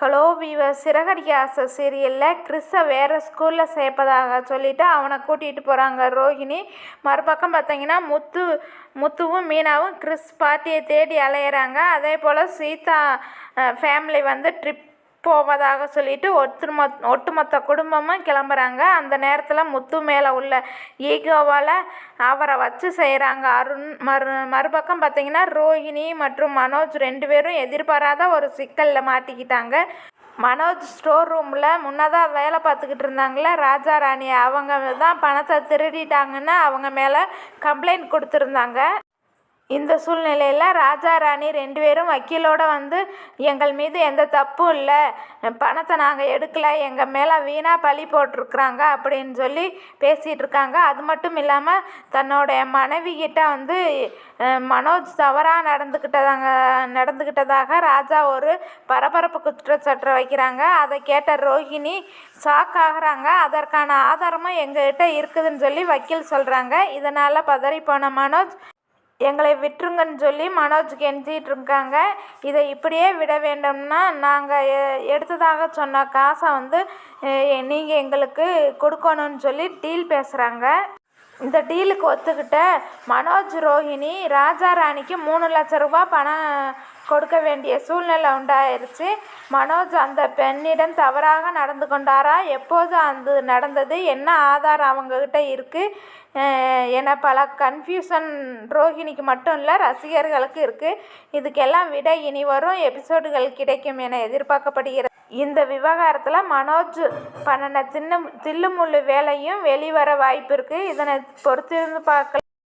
Hello viewer, Siragadikka ஆசை சீரியலில் கிறிஸை வேறு ஸ்கூலில் சேர்ப்பதாக சொல்லிவிட்டு அவனை கூட்டிகிட்டு போகிறாங்க ரோஹிணி. மறுபக்கம் பார்த்தீங்கன்னா முத்துவும் மீனாவும் கிறிஸ் பார்ட்டியை தேடி அலையிறாங்க. அதே போல் சீதா ஃபேமிலி ட்ரிப் போவதாக சொல்லிட்டு ஒட்டுமொத்த குடும்பமும் கிளம்புறாங்க. அந்த நேரத்தில் முத்து மேலே உள்ள ஈகோவால் அவரை வச்சு செய்கிறாங்க அருண். மறுபக்கம் பார்த்திங்கன்னா ரோஹிணி மற்றும் மனோஜ் 2 பேரும் எதிர்பாராத ஒரு சிக்கலில் மாட்டிக்கிட்டாங்க. மனோஜ் ஸ்டோர் ரூமில் முன்னதாக வேலை பார்த்துக்கிட்டு இருந்தாங்களே ராஜா ராணி, அவங்க தான் பணத்தை திருடிட்டாங்கன்னு அவங்க மேலே கம்ப்ளைண்ட் கொடுத்துருந்தாங்க. இந்த சூழ்நிலையில் ராஜா ராணி 2 பேரும் வக்கீலோடு எங்கள் மீது எந்த தப்பும் இல்லை, பணத்தை நாங்கள் எடுக்கலை, எங்கள் மேலே வீணாக பழி போட்டிருக்குறாங்க அப்படின்னு சொல்லி பேசிகிட்டு இருக்காங்க. அது மட்டும் இல்லாமல் தன்னுடைய மனைவிகிட்ட மனோஜ் தவறாக நடந்துக்கிட்டதாக ராஜா ஒரு பரபரப்பு குற்றச்சாட்டை வைக்கிறாங்க. அதை கேட்ட ரோஹிணி ஷாக் ஆகுறாங்க. அதற்கான ஆதாரமும் எங்ககிட்ட இருக்குதுன்னு சொல்லி வக்கீல் சொல்கிறாங்க. இதனால் பதறி போன மனோஜ் எங்களை விட்டுருங்கன்னு சொல்லி மனோஜ் கெஞ்சிகிட்டு இருக்காங்க. இதை இப்படியே விட வேண்டும்னா நாங்கள் எடுத்ததாக சொன்ன காசை நீங்கள் எங்களுக்கு கொடுக்கணும்னு சொல்லி டீல் பேசுகிறாங்க. இந்த டீலுக்கு ஒத்துக்கிட்ட மனோஜ் ரோஹிணி ராஜா ராணிக்கு 3 லட்ச ரூபா பணம் கொடுக்க வேண்டிய சூழ்நிலை உண்டாயிருச்சு. மனோஜ் அந்த பெண்ணிடம் தவறாக நடந்து கொண்டாரா, எப்போது அது நடந்தது, என்ன ஆதாரம் அவங்கக்கிட்ட இருக்குது என பல கன்ஃபியூஷன் ரோஹிணிக்கு மட்டும் இல்லை ரசிகர்களுக்கு இருக்குது. இதுக்கெல்லாம் விட இனி வரும் எபிசோடுகள் கிடைக்கும் என எதிர்பார்க்கப்படுகிறது. இந்த விவகாரத்தில் மனோஜ் பண்ணின தில்லுமுள்ளு வேலையும் வெளிவர வாய்ப்பு இருக்குது. இதனை பொறுத்திருந்து பார்க்கலாம்.